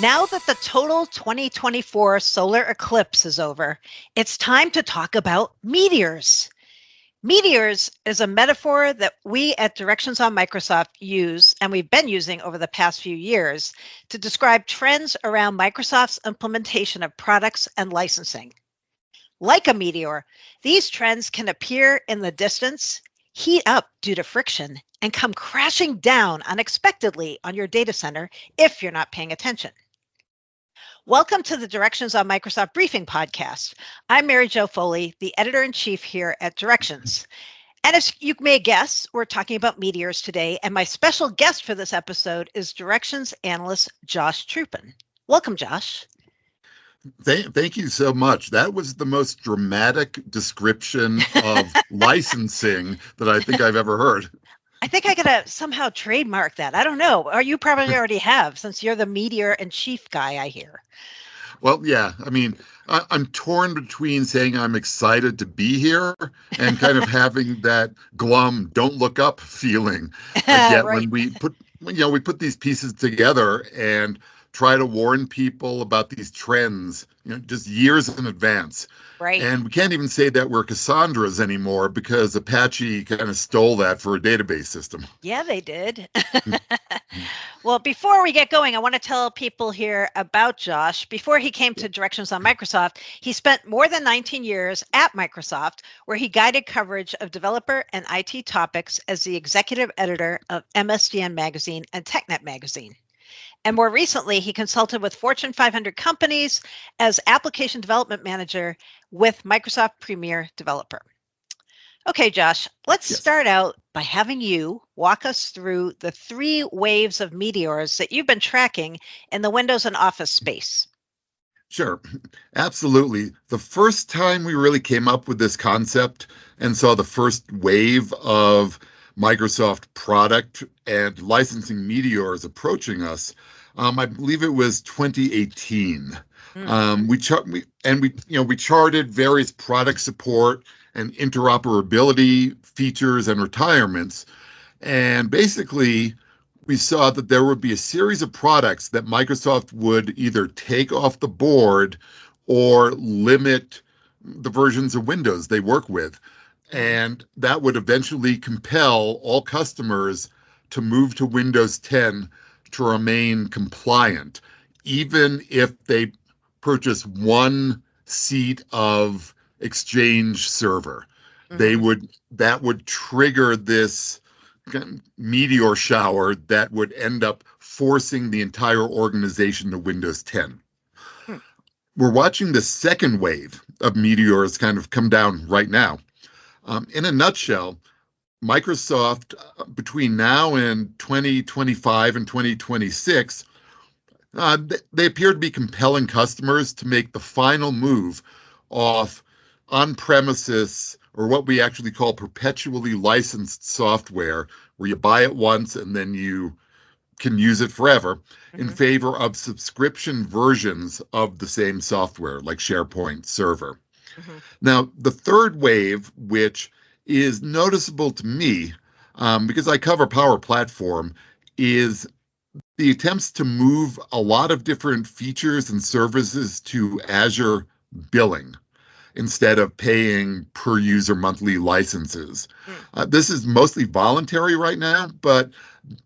Now that the total 2024 solar eclipse is over, it's time to talk about meteors. Meteors is a metaphor that we at Directions on Microsoft use, and we've been using over the past few years, to describe trends around Microsoft's implementation of products and licensing. Like a meteor, these trends can appear in the distance, heat up due to friction, and come crashing down unexpectedly on your data center if you're not paying attention. Welcome to the Directions on Microsoft Briefing Podcast. I'm Mary Jo Foley, the editor-in-chief here at Directions. And as you may guess, we're talking about meteors today, and my special guest for this episode is Directions analyst Josh Trupin. Welcome, Josh. Thank you so much. That was the most dramatic description of licensing that I think I've ever heard. I think I gotta somehow trademark that. I don't know. Or you probably already have, since you're the meteor and chief guy, I hear. Well, yeah. I mean, I'm torn between saying I'm excited to be here and kind of having that glum, don't look up feeling I get Right. when we put these pieces together and try to warn people about these trends, just years in advance. Right. And we can't even say that we're Cassandras anymore because Apache kind of stole that for a database system. Yeah, they did. Well, before we get going, I want to tell people here about Josh. Before he came to Directions on Microsoft, he spent more than 19 years at Microsoft, where he guided coverage of developer and IT topics as the executive editor of MSDN Magazine and TechNet Magazine. And more recently, he consulted with Fortune 500 companies as application development manager with Microsoft Premier Developer. Okay, Josh, let's start out by having you walk us through the 3 waves of meteors that you've been tracking in the Windows and Office space. Sure, absolutely. The first time we really came up with this concept and saw the first wave of Microsoft product and licensing meteors approaching us, I believe it was 2018. We charted various product support and interoperability features and retirements, and basically we saw that there would be a series of products that Microsoft would either take off the board or limit the versions of Windows they work with. And that would eventually compel all customers to move to Windows 10 to remain compliant, even if they purchase one seat of Exchange server. That would trigger this meteor shower that would end up forcing the entire organization to Windows 10. We're watching the second wave of meteors kind of come down right now. In a nutshell, Microsoft, between now and 2025 and 2026, they appear to be compelling customers to make the final move off on-premises, or what we actually call perpetually licensed software, where you buy it once and then you can use it forever, in favor of subscription versions of the same software, like SharePoint Server. Now, the third wave, which is noticeable to me, because I cover Power Platform, is the attempts to move a lot of different features and services to Azure billing instead of paying per user monthly licenses. This is mostly voluntary right now, but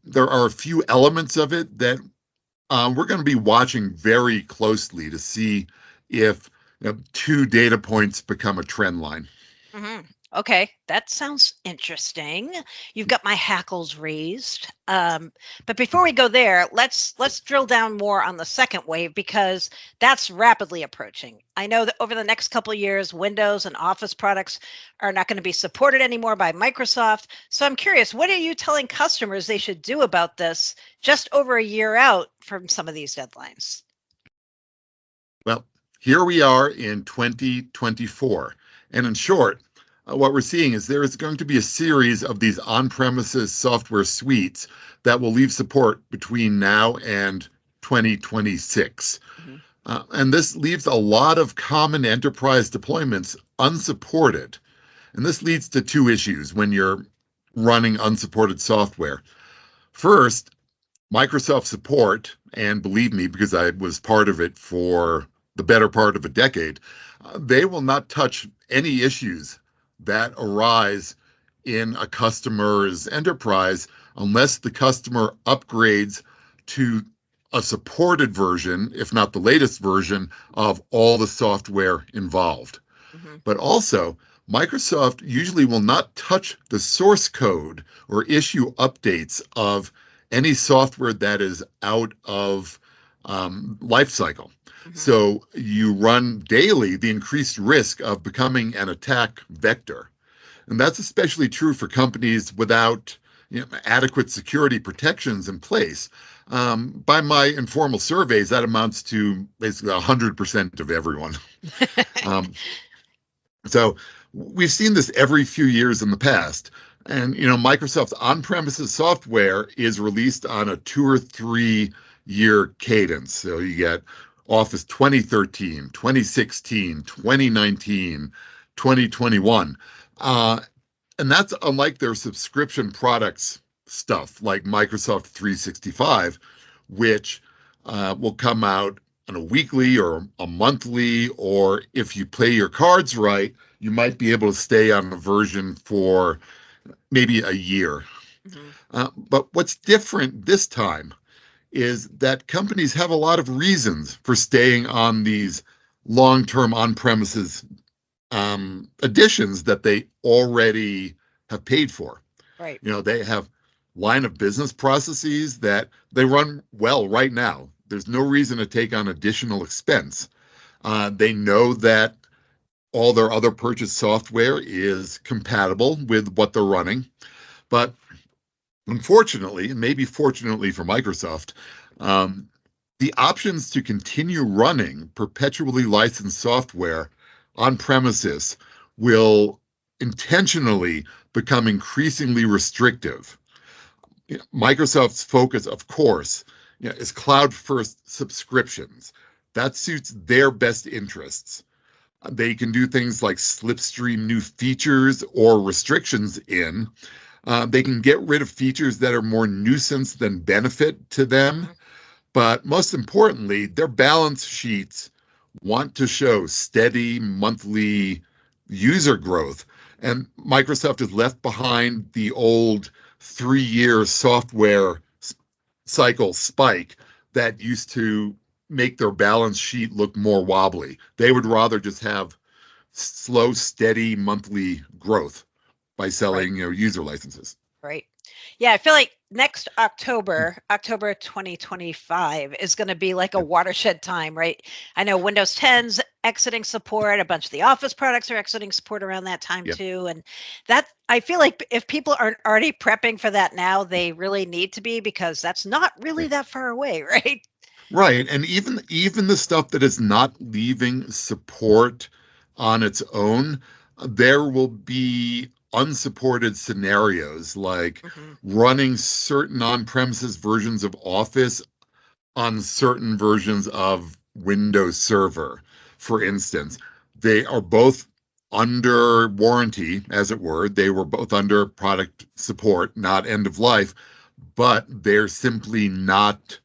there are a few elements of it that we're going to be watching very closely to see if 2 data points become a trend line. Okay, that sounds interesting. You've got my hackles raised. But before we go there, let's drill down more on the second wave, because that's rapidly approaching. I know that over the next couple of years, Windows and Office products are not going to be supported anymore by Microsoft. So I'm curious, what are you telling customers they should do about this just over a year out from some of these deadlines? Well, here we are in 2024. And in short, what we're seeing is there is going to be a series of these on-premises software suites that will leave support between now and 2026. And this leaves a lot of common enterprise deployments unsupported. And this leads to 2 issues when you're running unsupported software. First, Microsoft support, and believe me, because I was part of it for the better part of a decade, they will not touch any issues that arise in a customer's enterprise unless the customer upgrades to a supported version, if not the latest version, of all the software involved. Mm-hmm. But also, Microsoft usually will not touch the source code or issue updates of any software that is out of life cycle. Mm-hmm. So you run daily the increased risk of becoming an attack vector. And that's especially true for companies without adequate security protections in place. By my informal surveys, that amounts to basically 100% of everyone. So we've seen this every few years in the past. And, Microsoft's on-premises software is released on a 2 or 3 year cadence. So you get Office 2013, 2016, 2019, 2021. And that's unlike their subscription products stuff like Microsoft 365, which will come out on a weekly or a monthly, or if you play your cards right, you might be able to stay on a version for maybe a year. Mm-hmm. But what's different this time is that companies have a lot of reasons for staying on these long-term on-premises additions that they already have paid for. Right. They have line of business processes that they run well right now. There's no reason to take on additional expense. They know that all their other purchased software is compatible with what they're running. But unfortunately, and maybe fortunately for Microsoft, the options to continue running perpetually licensed software on premises will intentionally become increasingly restrictive. Microsoft's focus, of course, is cloud-first subscriptions. That suits their best interests. They can do things like slipstream new features or restrictions in. They can get rid of features that are more nuisance than benefit to them. But most importantly, their balance sheets want to show steady monthly user growth. And Microsoft has left behind the old 3-year software cycle spike that used to make their balance sheet look more wobbly. They would rather just have slow, steady monthly growth by selling, user licenses. Right. Yeah, I feel like next October 2025 is going to be like a watershed time, right? I know Windows 10's exiting support, a bunch of the Office products are exiting support around that time too. And that, I feel like if people aren't already prepping for that now, they really need to be, because that's not really that far away, right? Right. And even the stuff that is not leaving support on its own, there will be unsupported scenarios like running certain on-premises versions of Office on certain versions of Windows Server, for instance. They are both under warranty, as it were. They were both under product support, not end of life, but they're simply not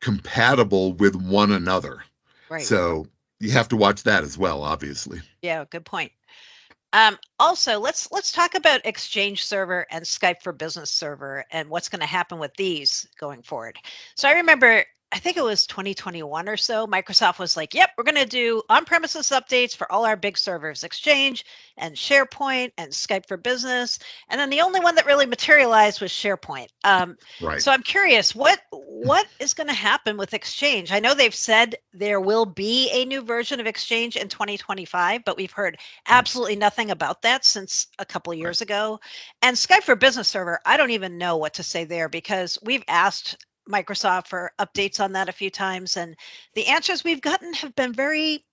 compatible with one another. Right. So you have to watch that as well, obviously. Yeah, good point. Also, let's talk about Exchange Server and Skype for Business Server and what's going to happen with these going forward. So I remember, I think it was 2021 or so, Microsoft was like, yep, we're going to do on-premises updates for all our big servers, Exchange and SharePoint and Skype for Business. And then the only one that really materialized was SharePoint. Right. So I'm curious, what is going to happen with Exchange? I know they've said there will be a new version of Exchange in 2025, but we've heard absolutely nothing about that since a couple of years ago. And Skype for Business Server, I don't even know what to say there, because we've asked Microsoft for updates on that a few times, and the answers we've gotten have been very,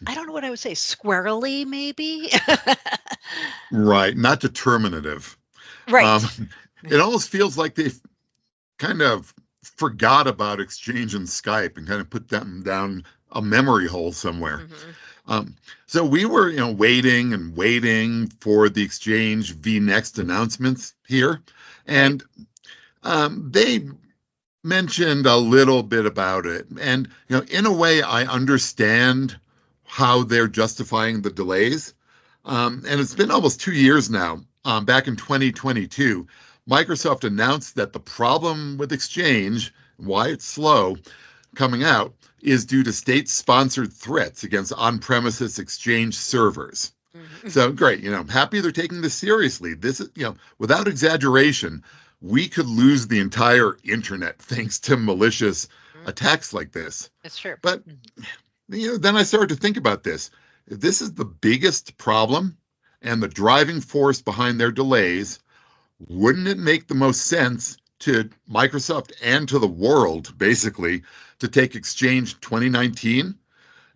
I don't know what I would say, squirrely maybe. Right, not determinative. Right. It almost feels like they've kind of forgot about Exchange and Skype and kind of put them down a memory hole somewhere. So we were, waiting for the Exchange vNext announcements here, and they mentioned a little bit about it. And, in a way, I understand how they're justifying the delays. And it's been almost 2 years now. Back in 2022, Microsoft announced that the problem with Exchange, why it's slow coming out, is due to state-sponsored threats against on-premises Exchange servers. So great, I'm happy they're taking this seriously. This is, without exaggeration, we could lose the entire internet thanks to malicious attacks like this. It's true. But then I started to think about this. If this is the biggest problem and the driving force behind their delays, wouldn't it make the most sense to Microsoft and to the world, basically, to take Exchange 2019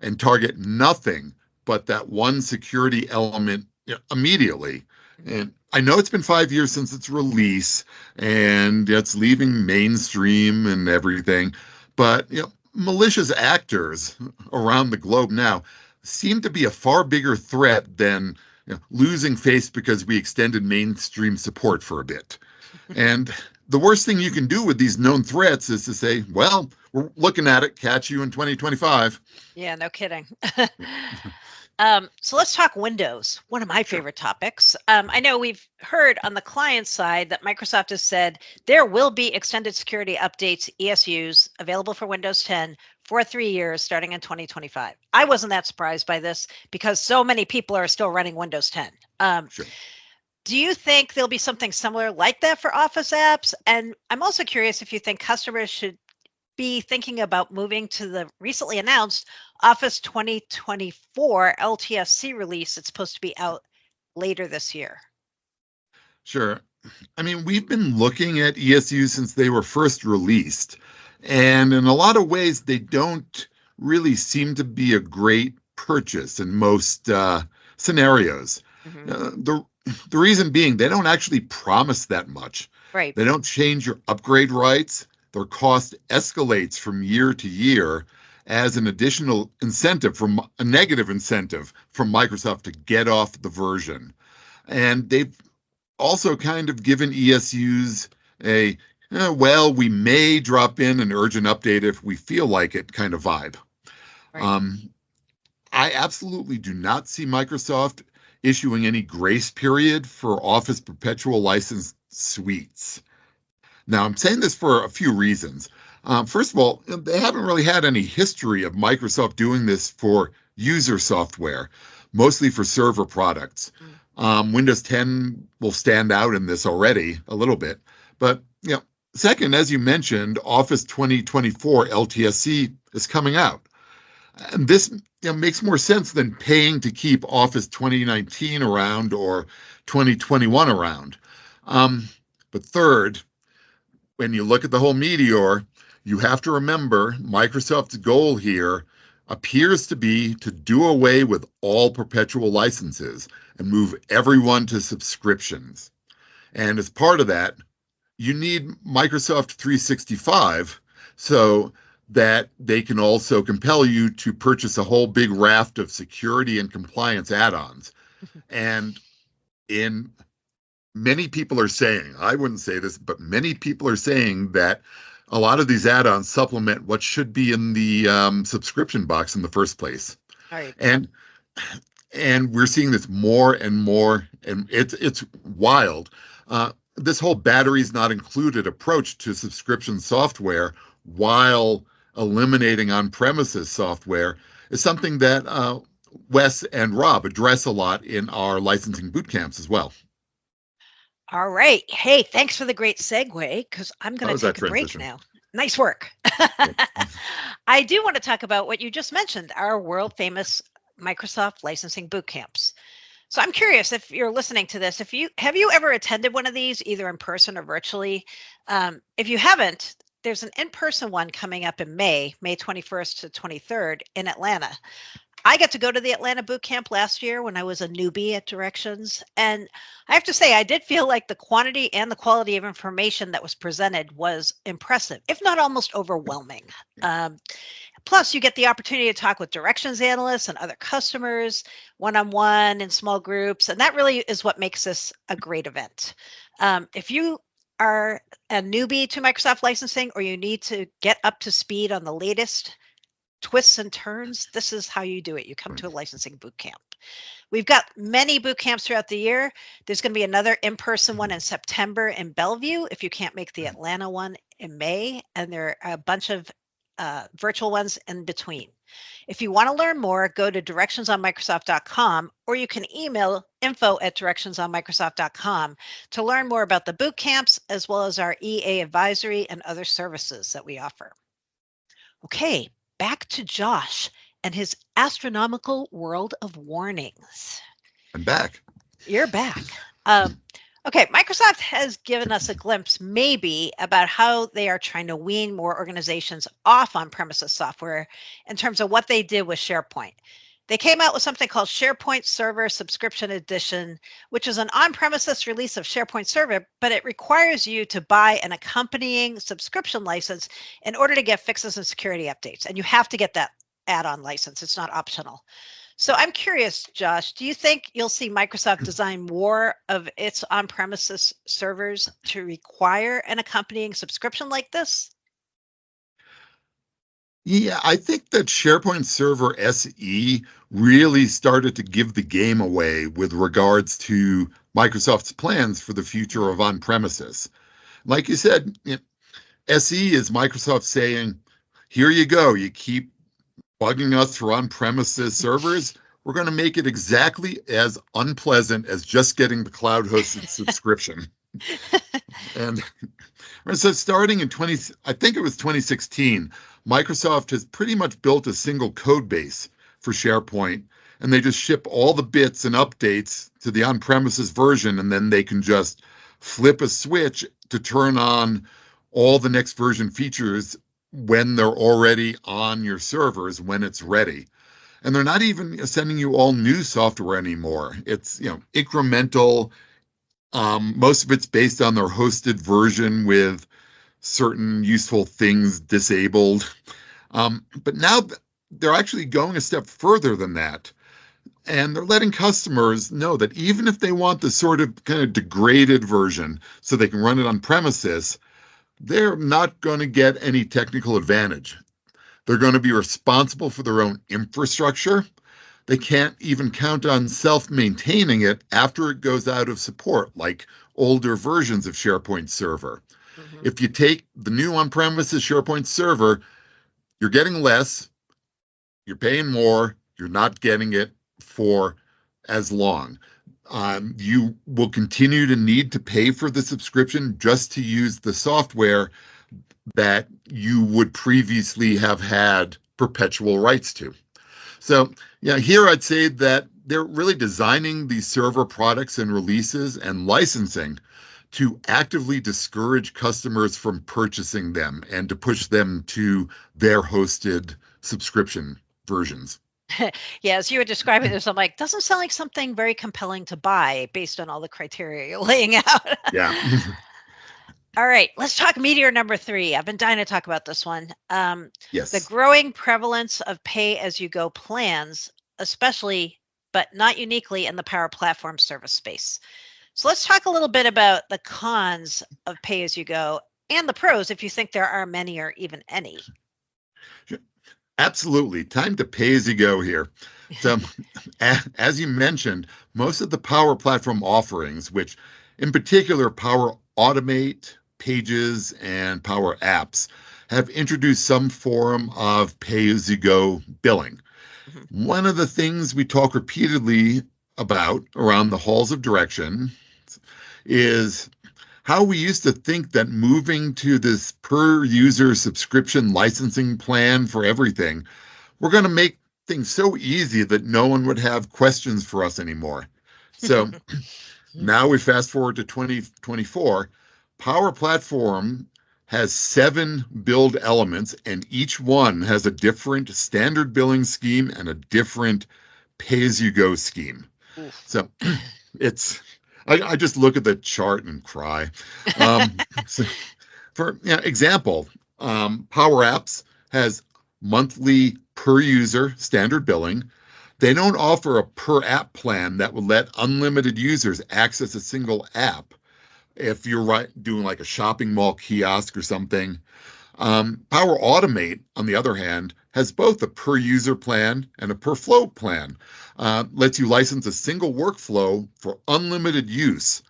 and target nothing but that one security element immediately? And I know it's been 5 years since its release, and it's leaving mainstream and everything, but malicious actors around the globe now seem to be a far bigger threat than losing face because we extended mainstream support for a bit. And the worst thing you can do with these known threats is to say, well, we're looking at it, catch you in 2025. Yeah, no kidding. So let's talk Windows, one of my favorite topics. I know we've heard on the client side that Microsoft has said there will be extended security updates, ESUs, available for Windows 10 for 3 years starting in 2025. I wasn't that surprised by this because so many people are still running Windows 10. Sure. Do you think there'll be something similar like that for Office apps? And I'm also curious if you think customers should be thinking about moving to the recently announced Office 2024 LTSC release. It's supposed to be out later this year. Sure. I mean, we've been looking at ESU since they were first released, and in a lot of ways, they don't really seem to be a great purchase in most scenarios. The reason being, they don't actually promise that much. Right. They don't change your upgrade rights. Their cost escalates from year to year as an additional incentive, from a negative incentive from Microsoft to get off the version. And they've also kind of given ESUs a, well, we may drop in an urgent update if we feel like it kind of vibe. Right. I absolutely do not see Microsoft issuing any grace period for Office perpetual license suites. Now, I'm saying this for a few reasons. First of all, they haven't really had any history of Microsoft doing this for user software, mostly for server products. Windows 10 will stand out in this already a little bit. But, second, as you mentioned, Office 2024 LTSC is coming out. And this makes more sense than paying to keep Office 2019 around or 2021 around. But third, when you look at the whole Meteor, you have to remember Microsoft's goal here appears to be to do away with all perpetual licenses and move everyone to subscriptions. And as part of that, you need Microsoft 365 so that they can also compel you to purchase a whole big raft of security and compliance add-ons. And many people are saying, I wouldn't say this, but many people are saying that a lot of these add-ons supplement what should be in the subscription box in the first place. Right. And we're seeing this more and more, and it's wild. This whole batteries not included approach to subscription software while eliminating on-premises software is something that Wes and Rob address a lot in our licensing boot camps as well. All right. Hey, thanks for the great segue, because I'm going to take a break now. Nice work. I do want to talk about what you just mentioned, our world famous Microsoft licensing boot camps. So I'm curious, if you're listening to this, have you ever attended one of these, either in person or virtually? If you haven't, there's an in-person one coming up in May 21st to 23rd in Atlanta. I got to go to the Atlanta boot camp last year when I was a newbie at Directions. And I have to say, I did feel like the quantity and the quality of information that was presented was impressive, if not almost overwhelming. Plus, you get the opportunity to talk with Directions analysts and other customers, one-on-one in small groups. And that really is what makes this a great event. If you are a newbie to Microsoft licensing, or you need to get up to speed on the latest twists and turns, this is how you do it. You come to a licensing boot camp. We've got many boot camps throughout the year. There's going to be another in-person one in September in Bellevue if you can't make the Atlanta one in May, and there are a bunch of virtual ones in between. If you want to learn more, go to directionsonmicrosoft.com, or you can email info@directionsonmicrosoft.com to learn more about the boot camps, as well as our EA advisory and other services that we offer. Okay, back to Josh and his astronomical world of warnings. I'm back. You're back. Okay, Microsoft has given us a glimpse maybe about how they are trying to wean more organizations off on-premises software in terms of what they did with SharePoint. They came out with something called SharePoint Server Subscription Edition, which is an on-premises release of SharePoint Server, but it requires you to buy an accompanying subscription license in order to get fixes and security updates. And you have to get that add-on license. It's not optional. So I'm curious, Josh, do you think you'll see Microsoft design more of its on-premises servers to require an accompanying subscription like this? Yeah, I think that SharePoint Server SE really started to give the game away with regards to Microsoft's plans for the future of on-premises. Like you said, SE is Microsoft saying, here you go, you keep bugging us for on-premises servers, we're going to make it exactly as unpleasant as just getting the cloud-hosted subscription. And so starting in I think it was 2016, Microsoft has pretty much built a single code base for SharePoint, and they just ship all the bits and updates to the on-premises version, and then they can just flip a switch to turn on all the next version features when they're already on your servers, when it's ready. And they're not even sending you all new software anymore. It's, incremental. Most of it's based on their hosted version with certain useful things disabled. But now they're actually going a step further than that. And they're letting customers know that even if they want the sort of kind of degraded version so they can run it on premises, they're not going to get any technical advantage. They're going to be responsible for their own infrastructure. They can't even count on self-maintaining it after it goes out of support, like older versions of SharePoint Server. Mm-hmm. If you take the new on-premises SharePoint Server, you're getting less, you're paying more, you're not getting it for as long. You will continue to need to pay for the subscription just to use the software that you would previously have had perpetual rights to. So, here I'd say that they're really designing these server products and releases and licensing to actively discourage customers from purchasing them and to push them to their hosted subscription versions. Yeah, as you were describing this, I'm like, doesn't sound like something very compelling to buy based on all the criteria you're laying out. Yeah. All right, let's talk Meteor number 3. I've been dying to talk about this one. Yes. The growing prevalence of pay-as-you-go plans, especially, but not uniquely, in the Power Platform service space. So let's talk a little bit about the cons of pay-as-you-go and the pros, if you think there are many or even any. Absolutely. Time to pay as you go here. So, as you mentioned, most of the Power Platform offerings, which in particular Power Automate, Pages, and Power Apps, have introduced some form of pay-as-you-go billing. Mm-hmm. One of the things we talk repeatedly about around the halls of direction is how we used to think that moving to this per-user subscription licensing plan for everything, we're going to make things so easy that no one would have questions for us anymore. So now we fast forward to 2024. Power Platform has 7 build elements, and each one has a different standard billing scheme and a different pay-as-you-go scheme. So it's... I just look at the chart and cry. So for example, Power Apps has monthly per user standard billing. They don't offer a per app plan that would let unlimited users access a single app. if you're doing like a shopping mall kiosk or something. Power Automate, on the other hand, has both a per user plan and a per flow plan. Lets you license a single workflow for unlimited use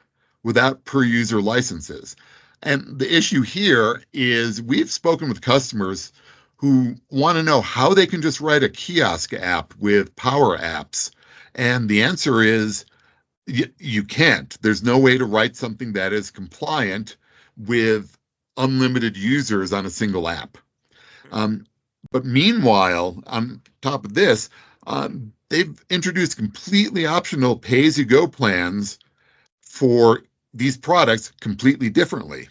without per user licenses. And the issue here is we've spoken with customers who want to know how they can just write a kiosk app with Power Apps. And the answer is you can't. There's no way to write something that is compliant with unlimited users on a single app. But meanwhile, on top of this, they've introduced completely optional pay-as-you-go plans for these products completely differently.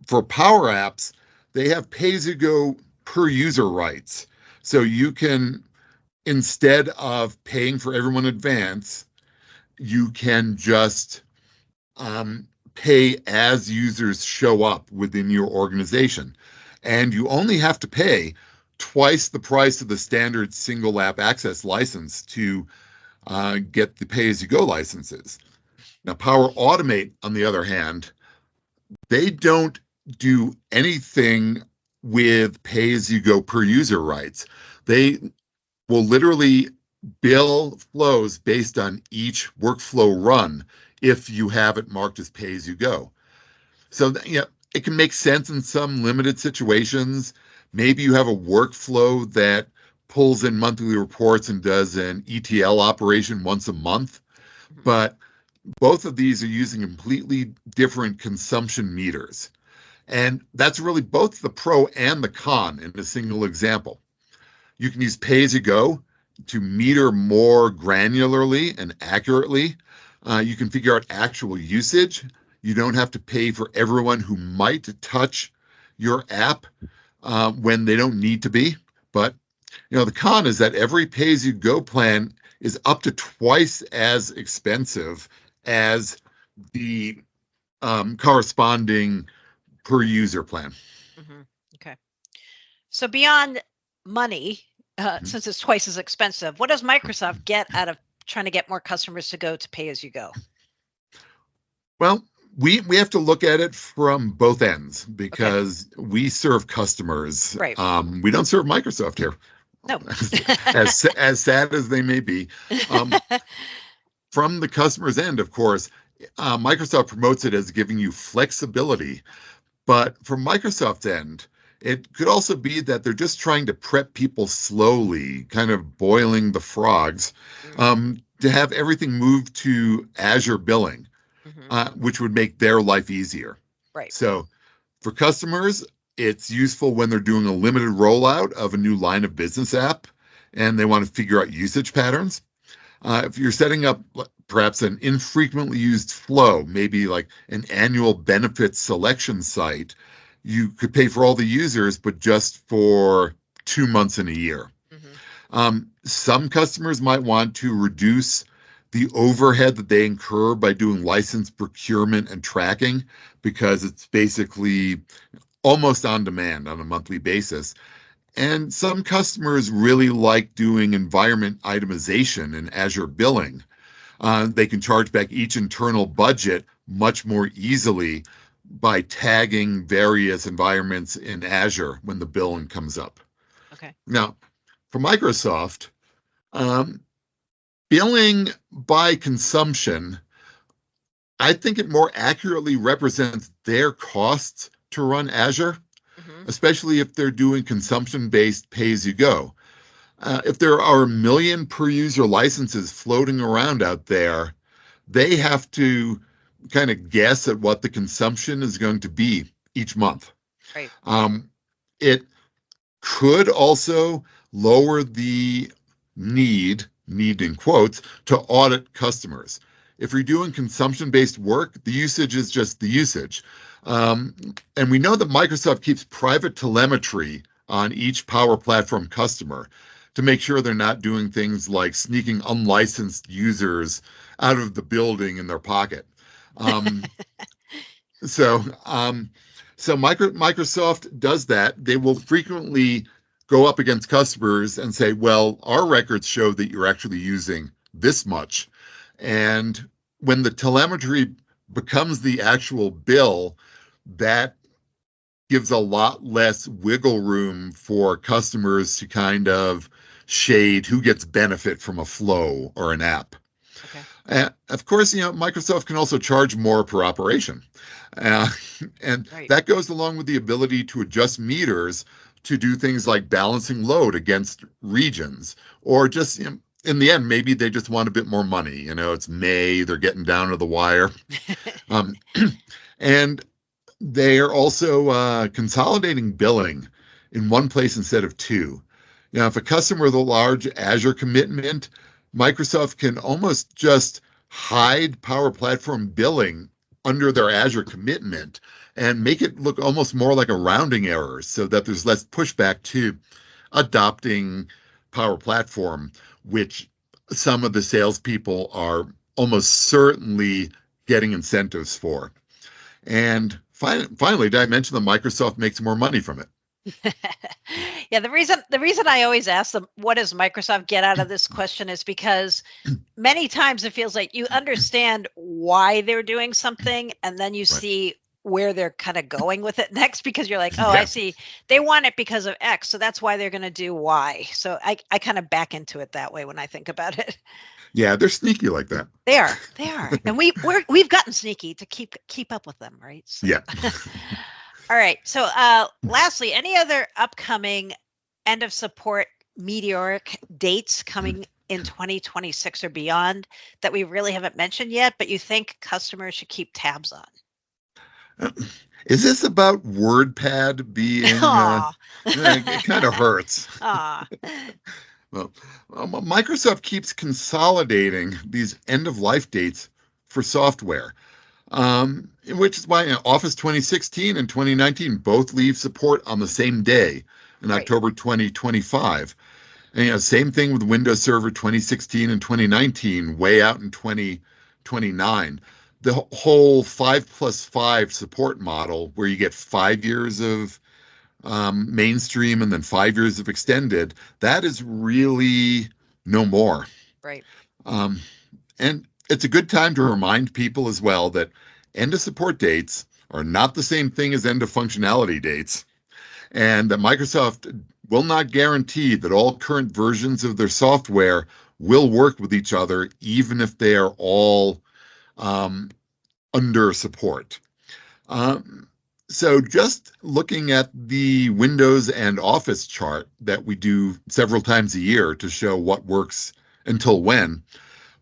For Power Apps, they have pay-as-you-go per user rights. So you can, instead of paying for everyone in advance, you can just pay as users show up within your organization. And you only have to pay twice the price of the standard single app access license to get the pay-as-you-go licenses. Now, Power Automate, on the other hand, they don't do anything with pay-as-you-go per user rights. They will literally bill flows based on each workflow run if you have it marked as pay-as-you-go. So it can make sense in some limited situations. Maybe you have a workflow that pulls in monthly reports and does an ETL operation once a month, but both of these are using completely different consumption meters. And that's really both the pro and the con in a single example. You can use pay-as-you-go to meter more granularly and accurately. You can figure out actual usage. You don't have to pay for everyone who might touch your app when they don't need to be. But the con is that every pay-as-you-go plan is up to twice as expensive as the corresponding per user plan. Okay. So beyond money, since it's twice as expensive, what does Microsoft get out of trying to get more customers to go to pay-as-you-go? Well, we have to look at it from both ends because we serve customers. Right. We don't serve Microsoft here. No. as sad as they may be. From the customer's end, of course, Microsoft promotes it as giving you flexibility. But from Microsoft's end, it could also be that they're just trying to prep people slowly, kind of boiling the frogs, to have everything move to Azure billing, which would make their life easier. Right. So for customers, it's useful when they're doing a limited rollout of a new line of business app and they want to figure out usage patterns. If you're setting up perhaps an infrequently used flow, maybe like an annual benefits selection site, you could pay for all the users, but just for 2 months in a year. Some customers might want to reduce the overhead that they incur by doing license procurement and tracking because it's basically almost on demand on a monthly basis. And some customers really like doing environment itemization in Azure billing. They can charge back each internal budget much more easily by tagging various environments in Azure when the billing comes up. Okay. Now, for Microsoft, billing by consumption, I think it more accurately represents their costs to run Azure, especially if they're doing consumption-based pay-as-you-go. If there are 1 million per user licenses floating around out there, they have to kind of guess at what the consumption is going to be each month. Right. It could also lower the need in quotes, to audit customers. If you're doing consumption-based work, the usage is just the usage. And we know that Microsoft keeps private telemetry on each Power Platform customer to make sure they're not doing things like sneaking unlicensed users out of the building in their pocket. So Microsoft does that. They will frequently go up against customers and say, well, our records show that you're actually using this much. And when the telemetry becomes the actual bill, that gives a lot less wiggle room for customers to kind of shade who gets benefit from a flow or an app. Okay. Of course, Microsoft can also charge more per operation. Uh, and Right. that goes along with the ability to adjust meters to do things like balancing load against regions, or just, in the end, maybe they just want a bit more money. It's May, they're getting down to the wire. Um, and they are also consolidating billing in one place instead of two. Now, if a customer with a large Azure commitment, Microsoft can almost just hide Power Platform billing under their Azure commitment and make it look almost more like a rounding error so that there's less pushback to adopting Power Platform, which some of the salespeople are almost certainly getting incentives for. And finally, did I mention that Microsoft makes more money from it? Yeah, the reason I always ask them, what does Microsoft get out of this question, is because many times it feels like you understand why they're doing something, and then you Right. see where they're kind of going with it next, because you're like, oh, Yeah. I see, they want it because of X, so that's why they're going to do Y. So I kind of back into it that way when I think about it. Yeah, they're sneaky like that. They are, and we've gotten sneaky to keep up with them, right? So. Yeah. All right. So, lastly, any other upcoming end of support meteoric dates coming in 2026 or beyond that we really haven't mentioned yet, but you think customers should keep tabs on? Is this about WordPad being? Aw. It kind of hurts. Aw. Well, Microsoft keeps consolidating these end of life dates for software, which is why Office 2016 and 2019 both leave support on the same day in Right. October 2025. And same thing with Windows Server 2016 and 2019, way out in 2029. The whole 5+5 support model, where you get 5 years of mainstream and then 5 years of extended, that is really no more. Right. Um, and it's a good time to remind people as well that end of support dates are not the same thing as end of functionality dates, and that Microsoft will not guarantee that all current versions of their software will work with each other, even if they are all under support. So just looking at the Windows and Office chart that we do several times a year to show what works until when,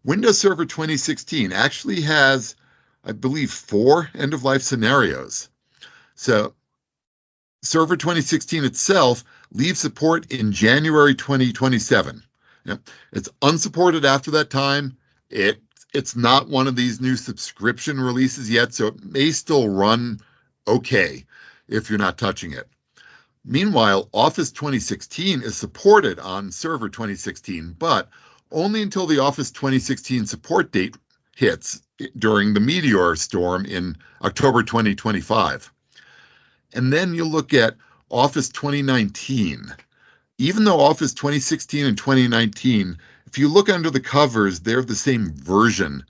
Windows Server 2016 actually has, I believe, 4 end-of-life scenarios. So Server 2016 itself leaves support in January 2027. Yep. It's unsupported after that time. It's not one of these new subscription releases yet, so it may still run okay if you're not touching it. Meanwhile, Office 2016 is supported on Server 2016, but only until the Office 2016 support date hits during the Meteor storm in October 2025. And then you look at Office 2019. Even though Office 2016 and 2019, if you look under the covers, they're the same version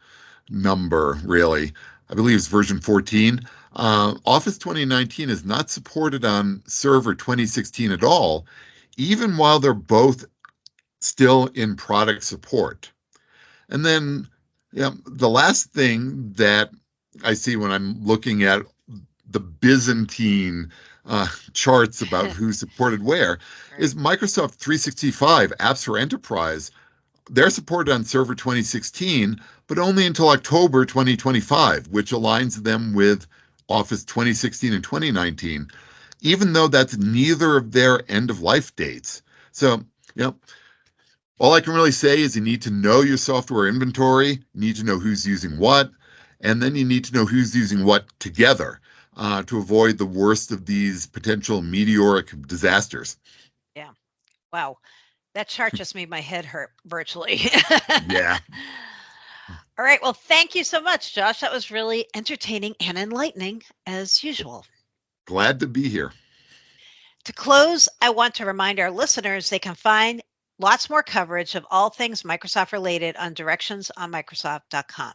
number, really. I believe it's version 14. Office 2019 is not supported on Server 2016 at all, even while they're both still in product support. And then the last thing that I see when I'm looking at the Byzantine charts about who supported where is Microsoft 365 apps for enterprise. They're supported on Server 2016, but only until October 2025, which aligns them with Office 2016 and 2019, even though that's neither of their end-of-life dates. So, all I can really say is you need to know your software inventory, you need to know who's using what, and then you need to know who's using what together to avoid the worst of these potential meteoric disasters. Yeah. Wow. That chart just made my head hurt virtually. Yeah. All right. Well, thank you so much, Josh. That was really entertaining and enlightening, as usual. Glad to be here. To close, I want to remind our listeners they can find lots more coverage of all things Microsoft related on directionsonmicrosoft.com.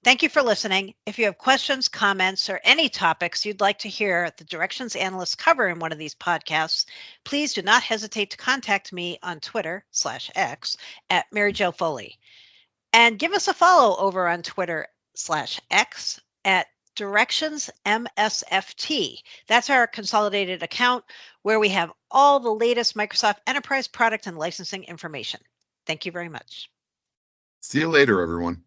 Thank you for listening. If you have questions, comments, or any topics you'd like to hear the Directions Analysts cover in one of these podcasts, please do not hesitate to contact me on Twitter/X at Mary Jo Foley. And give us a follow over on Twitter/X at Directions MSFT. That's our consolidated account where we have all the latest Microsoft Enterprise product and licensing information. Thank you very much. See you later, everyone.